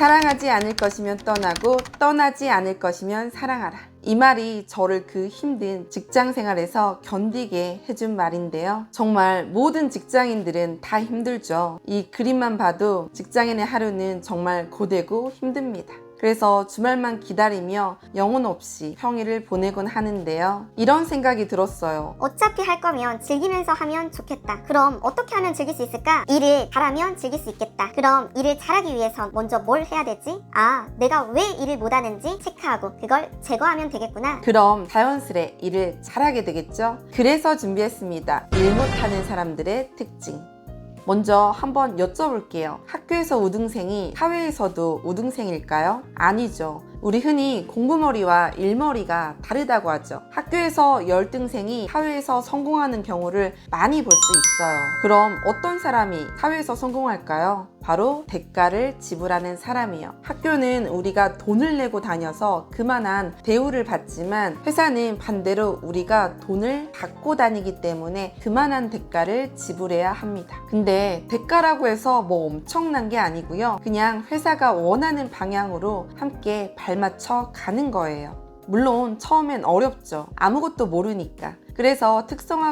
사랑하지 않을 것이면 떠나고 떠나지 않을 것이면 사랑하라. 이 말이 저를 그 힘든 직장 생활에서 견디게 해준 말인데요. 정말 모든 직장인들은 다 힘들죠. 이 그림만 봐도 직장인의 하루는 정말 고되고 힘듭니다. 그래서 주말만 기다리며 영혼 없이 평일을 보내곤 하는데요. 이런 생각이 들었어요. 어차피 할 거면 즐기면서 하면 좋겠다. 그럼 어떻게 하면 즐길 수 있을까? 일을 잘하면 즐길 수 있겠다. 그럼 일을 잘하기 위해선 먼저 뭘 해야 되지? 내가 왜 일을 못하는지 체크하고 그걸 제거하면 되겠구나. 그럼 자연스레 일을 잘하게 되겠죠? 그래서 준비했습니다. 일 못하는 사람들의 특징. 먼저 한번 여쭤볼게요. 학교에서 우등생이 사회에서도 우등생일까요? 아니죠. 우리 흔히 공부머리와 일머리가 다르다고 하죠. 학교에서 열등생이 사회에서 성공하는 경우를 많이 볼 수 있어요. 그럼 어떤 사람이 사회에서 성공할까요? 바로 대가를 지불하는 사람이요. 학교는 우리가 돈을 내고 다녀서 그만한 대우를 받지만 회사는 반대로 우리가 돈을 받고 다니기 때문에 그만한 대가를 지불해야 합니다. 근데 대가라고 해서 뭐 엄청난 게 아니고요. 그냥 회사가 원하는 방향으로 함께 발맞춰 가는 거예요. 물론 처음엔 어렵죠. 아무것도 모르니까. 그래서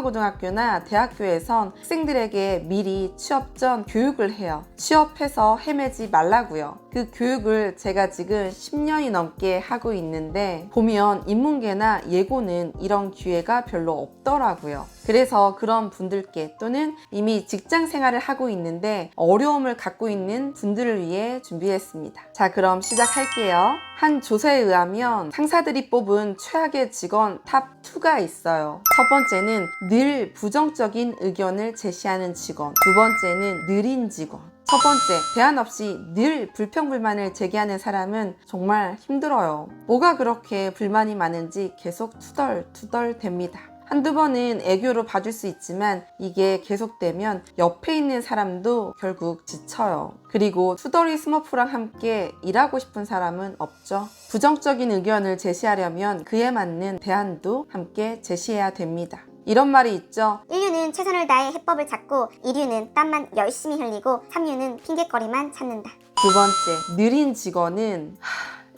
특성화고등학교나 대학교에선 학생들에게 미리 취업 전 교육을 해요. 취업해서 헤매지 말라고요. 그 교육을 제가 지금 10년이 넘게 하고 있는데 보면 인문계나 예고는 이런 기회가 별로 없더라고요. 그래서 그런 분들께 또는 이미 직장 생활을 하고 있는데 어려움을 갖고 있는 분들을 위해 준비했습니다. 자, 그럼 시작할게요. 한 조사에 의하면 상사들이 뽑은 최악의 직원 탑 2가 있어요. 첫 번째는 늘 부정적인 의견을 제시하는 직원, 두 번째는 느린 직원, 첫 번째, 대안 없이 늘 불평불만을 제기하는 사람은 정말 힘들어요. 뭐가 그렇게 불만이 많은지 계속 투덜투덜 됩니다. 한두 번은 애교로 봐줄 수 있지만 이게 계속되면 옆에 있는 사람도 결국 지쳐요. 그리고 투덜이 스머프랑 함께 일하고 싶은 사람은 없죠. 부정적인 의견을 제시하려면 그에 맞는 대안도 함께 제시해야 됩니다. 이런 말이 있죠. 1류는 최선을 다해 해법을 찾고 2류는 땀만 열심히 흘리고 3류는 핑계거리만 찾는다. 두 번째, 느린 직원은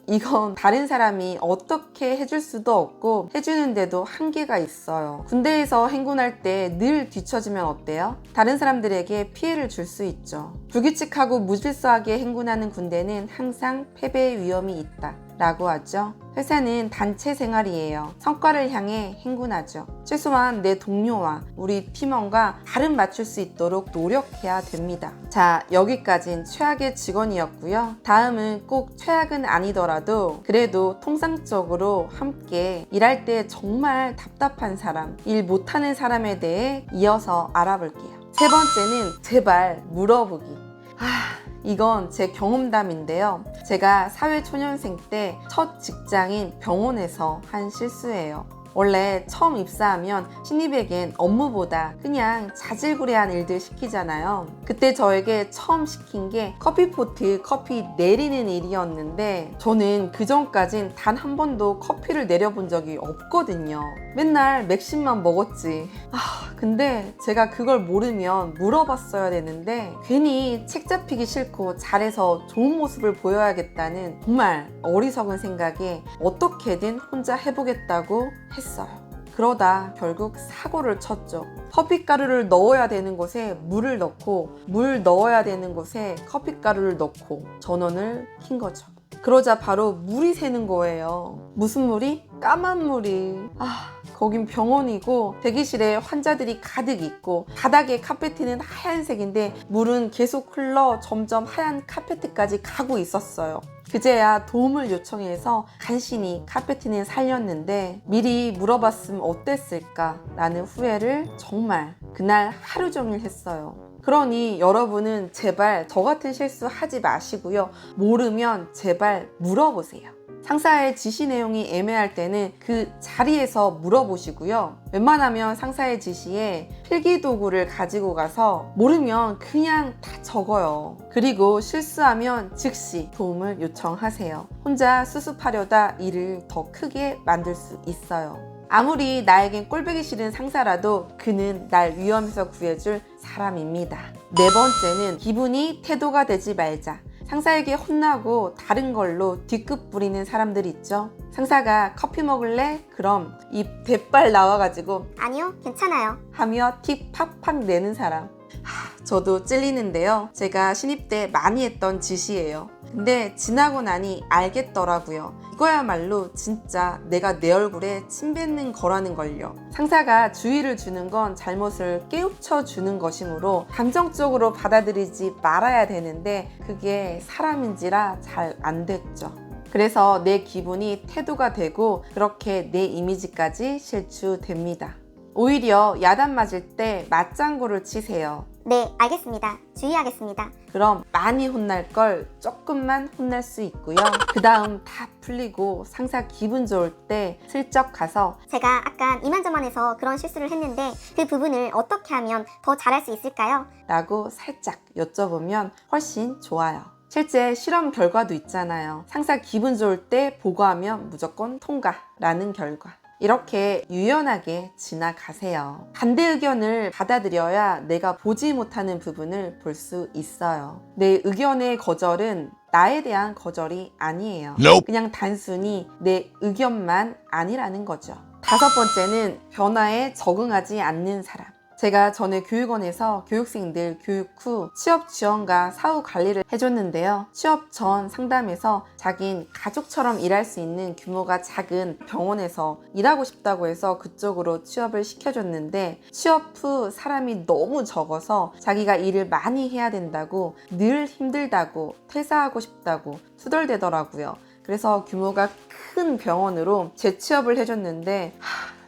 이건 다른 사람이 어떻게 해줄 수도 없고 해주는데도 한계가 있어요. 군대에서 행군할 때 늘 뒤처지면 어때요? 다른 사람들에게 피해를 줄 수 있죠. 불규칙하고 무질서하게 행군하는 군대는 항상 패배의 위험이 있다 라고 하죠. 회사는 단체 생활이에요. 성과를 향해 행군하죠. 최소한 내 동료와 우리 팀원과 발음 맞출 수 있도록 노력해야 됩니다. 자, 여기까진 최악의 직원이었고요. 다음은 꼭 최악은 아니더라도 그래도 통상적으로 함께 일할 때 정말 답답한 사람, 일 못하는 사람에 대해 이어서 알아볼게요. 세 번째는 제발 물어보기. 이건 제 경험담인데요. 제가 사회초년생 때 첫 직장인 병원에서 한 실수예요. 원래 처음 입사하면 신입에겐 업무보다 그냥 자질구레한 일들 시키잖아요. 그때 저에게 처음 시킨 게 커피포트 커피 내리는 일이었는데 저는 그전까진 단 한 번도 커피를 내려본 적이 없거든요. 맨날 맥심만 먹었지. 근데 제가 그걸 모르면 물어봤어야 되는데 괜히 책 잡히기 싫고 잘해서 좋은 모습을 보여야겠다는 정말 어리석은 생각에 어떻게든 혼자 해보겠다고 했어요. 그러다 결국 사고를 쳤죠. 커피가루를 넣어야 되는 곳에 물을 넣고 물 넣어야 되는 곳에 커피가루를 넣고 전원을 킨 거죠. 그러자 바로 물이 새는 거예요. 무슨 물이? 까만 물이. 거긴 병원이고 대기실에 환자들이 가득 있고 바닥에 카페트는 하얀색인데 물은 계속 흘러 점점 하얀 카페트까지 가고 있었어요. 그제야 도움을 요청해서 간신히 카페트는 살렸는데 미리 물어봤으면 어땠을까 라는 후회를 정말 그날 하루 종일 했어요. 그러니 여러분은 제발 저 같은 실수 하지 마시고요. 모르면 제발 물어보세요. 상사의 지시 내용이 애매할 때는 그 자리에서 물어보시고요. 웬만하면 상사의 지시에 필기도구를 가지고 가서 모르면 그냥 다 적어요. 그리고 실수하면 즉시 도움을 요청하세요. 혼자 수습하려다 일을 더 크게 만들 수 있어요. 아무리 나에겐 꼴보기 싫은 상사라도 그는 날 위험에서 구해줄 사람입니다. 네 번째는 기분이 태도가 되지 말자. 상사에게 혼나고 다른 걸로 뒤끝 부리는 사람들 있죠. 상사가 커피 먹을래? 그럼 입 대빨 나와가지고 아니요, 괜찮아요. 하며 팁 팍팍 내는 사람. 저도 찔리는데요. 제가 신입 때 많이 했던 짓이에요. 근데 지나고 나니 알겠더라고요. 이거야말로 진짜 내가 내 얼굴에 침 뱉는 거라는 걸요. 상사가 주의를 주는 건 잘못을 깨우쳐 주는 것이므로 감정적으로 받아들이지 말아야 되는데 그게 사람인지라 잘 안 됐죠. 그래서 내 기분이 태도가 되고 그렇게 내 이미지까지 실추됩니다. 오히려 야단 맞을 때 맞장구를 치세요. 네, 알겠습니다. 주의하겠습니다. 그럼 많이 혼날 걸 조금만 혼날 수 있고요. 그 다음 다 풀리고 상사 기분 좋을 때 슬쩍 가서 제가 아까 이만저만해서 그런 실수를 했는데 그 부분을 어떻게 하면 더 잘할 수 있을까요? 라고 살짝 여쭤보면 훨씬 좋아요. 실제 실험 결과도 있잖아요. 상사 기분 좋을 때 보고하면 무조건 통과라는 결과. 이렇게 유연하게 지나가세요. 반대 의견을 받아들여야 내가 보지 못하는 부분을 볼 수 있어요. 내 의견의 거절은 나에 대한 거절이 아니에요. 그냥 단순히 내 의견만 아니라는 거죠. 다섯 번째는 변화에 적응하지 않는 사람. 제가 전에 교육원에서 교육생들 교육 후 취업 지원과 사후 관리를 해줬는데요. 취업 전 상담에서 자긴 가족처럼 일할 수 있는 규모가 작은 병원에서 일하고 싶다고 해서 그쪽으로 취업을 시켜줬는데 취업 후 사람이 너무 적어서 자기가 일을 많이 해야 된다고 늘 힘들다고 퇴사하고 싶다고 투덜대더라고요. 그래서 규모가 큰 병원으로 재취업을 해줬는데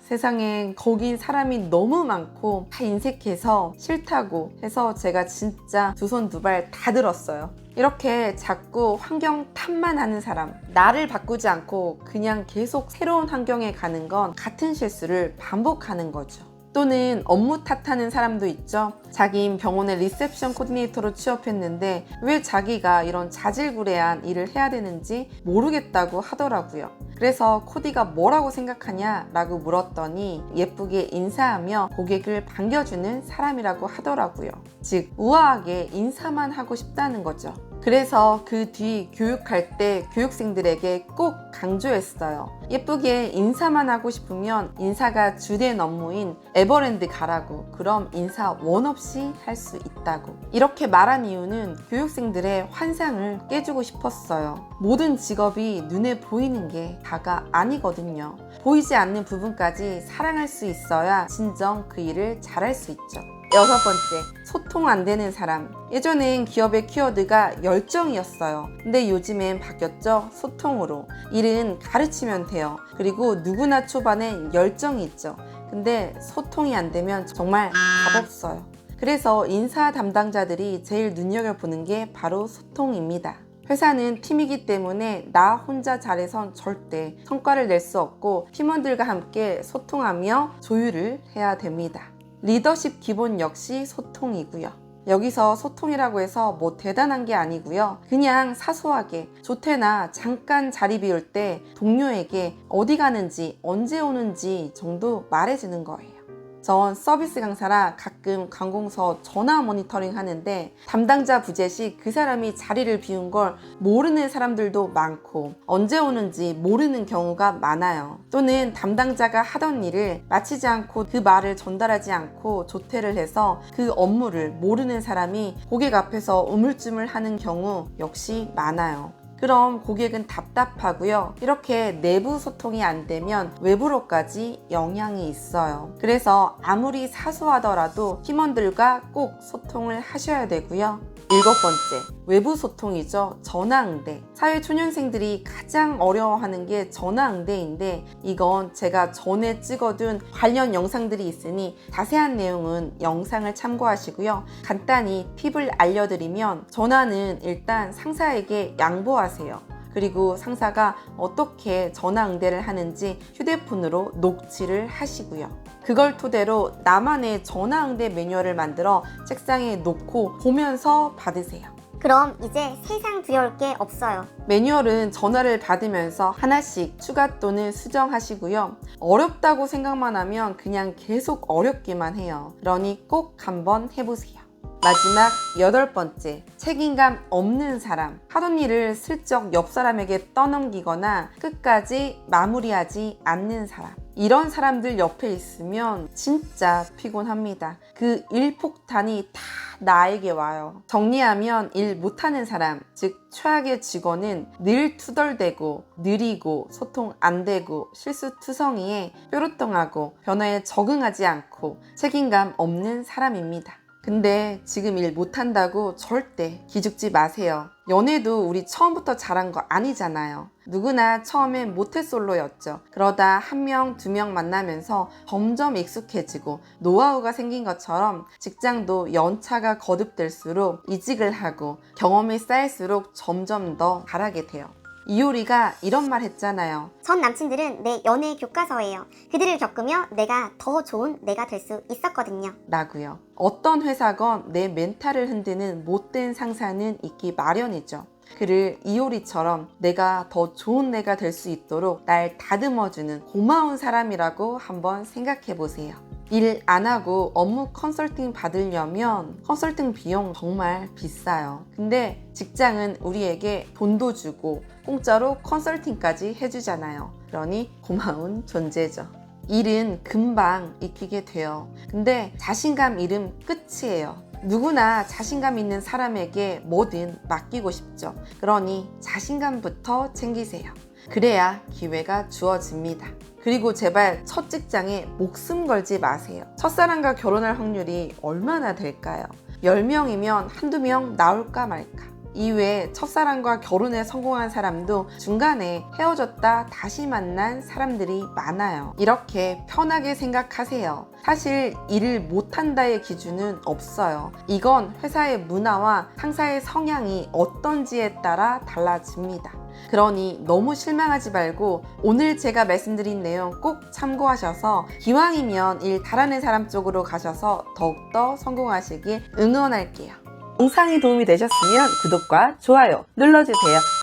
세상에 거긴 사람이 너무 많고 다 인색해서 싫다고 해서 제가 진짜 두 손 두 발 다 들었어요. 이렇게 자꾸 환경 탓만 하는 사람, 나를 바꾸지 않고 그냥 계속 새로운 환경에 가는 건 같은 실수를 반복하는 거죠. 또는 업무 탓하는 사람도 있죠. 자긴 병원의 리셉션 코디네이터로 취업했는데 왜 자기가 이런 자질구레한 일을 해야 되는지 모르겠다고 하더라고요. 그래서 코디가 뭐라고 생각하냐 라고 물었더니 예쁘게 인사하며 고객을 반겨주는 사람이라고 하더라고요. 즉 우아하게 인사만 하고 싶다는 거죠. 그래서 그 뒤 교육할 때 교육생들에게 꼭 강조했어요. 예쁘게 인사만 하고 싶으면 인사가 주된 업무인 에버랜드 가라고. 그럼 인사 원 없이 할 수 있다고. 이렇게 말한 이유는 교육생들의 환상을 깨주고 싶었어요. 모든 직업이 눈에 보이는 게 다가 아니거든요. 보이지 않는 부분까지 사랑할 수 있어야 진정 그 일을 잘할 수 있죠. 여섯 번째, 소통 안 되는 사람. 예전엔 기업의 키워드가 열정이었어요. 근데 요즘엔 바뀌었죠? 소통으로. 일은 가르치면 돼요. 그리고 누구나 초반엔 열정이 있죠. 근데 소통이 안 되면 정말 답 없어요. 그래서 인사 담당자들이 제일 눈여겨보는 게 바로 소통입니다. 회사는 팀이기 때문에 나 혼자 잘해선 절대 성과를 낼 수 없고 팀원들과 함께 소통하며 조율을 해야 됩니다. 리더십 기본 역시 소통이고요. 여기서 소통이라고 해서 뭐 대단한 게 아니고요. 그냥 사소하게 조퇴나 잠깐 자리 비울 때 동료에게 어디 가는지 언제 오는지 정도 말해주는 거예요. 전 서비스 강사라 가끔 관공서 전화 모니터링 하는데 담당자 부재 시 그 사람이 자리를 비운 걸 모르는 사람들도 많고 언제 오는지 모르는 경우가 많아요. 또는 담당자가 하던 일을 마치지 않고 그 말을 전달하지 않고 조퇴를 해서 그 업무를 모르는 사람이 고객 앞에서 우물쭈물 하는 경우 역시 많아요. 그럼 고객은 답답하고요. 이렇게 내부 소통이 안 되면 외부로까지 영향이 있어요. 그래서 아무리 사소하더라도 팀원들과 꼭 소통을 하셔야 되고요. 일곱 번째, 외부 소통이죠. 전화응대. 사회초년생들이 가장 어려워하는 게 전화응대인데 이건 제가 전에 찍어둔 관련 영상들이 있으니 자세한 내용은 영상을 참고하시고요. 간단히 팁을 알려드리면 전화는 일단 상사에게 양보하세요. 그리고 상사가 어떻게 전화응대를 하는지 휴대폰으로 녹취를 하시고요. 그걸 토대로 나만의 전화응대 매뉴얼을 만들어 책상에 놓고 보면서 받으세요. 그럼 이제 세상 두려울 게 없어요. 매뉴얼은 전화를 받으면서 하나씩 추가 또는 수정하시고요. 어렵다고 생각만 하면 그냥 계속 어렵기만 해요. 그러니 꼭 한번 해보세요. 마지막 8번째, 책임감 없는 사람. 하던 일을 슬쩍 옆 사람에게 떠넘기거나 끝까지 마무리하지 않는 사람. 이런 사람들 옆에 있으면 진짜 피곤합니다. 그 일폭탄이 다 나에게 와요. 정리하면 일 못하는 사람, 즉 최악의 직원은 늘 투덜대고 느리고 소통 안 되고 실수투성이에 뾰루통하고 변화에 적응하지 않고 책임감 없는 사람입니다. 근데 지금 일 못한다고 절대 기죽지 마세요. 연애도 우리 처음부터 잘한 거 아니잖아요. 누구나 처음엔 모태솔로였죠. 그러다 1명, 2명 만나면서 점점 익숙해지고 노하우가 생긴 것처럼 직장도 연차가 거듭될수록 이직을 하고 경험이 쌓일수록 점점 더 잘하게 돼요. 이효리가 이런 말 했잖아요. 전 남친들은 내 연애 교과서예요. 그들을 겪으며 내가 더 좋은 내가 될 수 있었거든요. 라고요. 어떤 회사건 내 멘탈을 흔드는 못된 상사는 있기 마련이죠. 그를 이효리처럼 내가 더 좋은 내가 될 수 있도록 날 다듬어주는 고마운 사람이라고 한번 생각해 보세요. 일 안 하고 업무 컨설팅 받으려면 컨설팅 비용 정말 비싸요. 근데 직장은 우리에게 돈도 주고 공짜로 컨설팅까지 해주잖아요. 그러니 고마운 존재죠. 일은 금방 익히게 돼요. 근데 자신감 잃음 끝이에요. 누구나 자신감 있는 사람에게 뭐든 맡기고 싶죠. 그러니 자신감부터 챙기세요. 그래야 기회가 주어집니다. 그리고 제발 첫 직장에 목숨 걸지 마세요. 첫사랑과 결혼할 확률이 얼마나 될까요? 10명이면 한두 명 나올까 말까. 이외에 첫사랑과 결혼에 성공한 사람도 중간에 헤어졌다 다시 만난 사람들이 많아요. 이렇게 편하게 생각하세요. 사실 일을 못한다의 기준은 없어요. 이건 회사의 문화와 상사의 성향이 어떤지에 따라 달라집니다. 그러니 너무 실망하지 말고 오늘 제가 말씀드린 내용 꼭 참고하셔서 기왕이면 일 잘하는 사람 쪽으로 가셔서 더욱더 성공하시길 응원할게요. 영상이 도움이 되셨으면 구독과 좋아요 눌러주세요.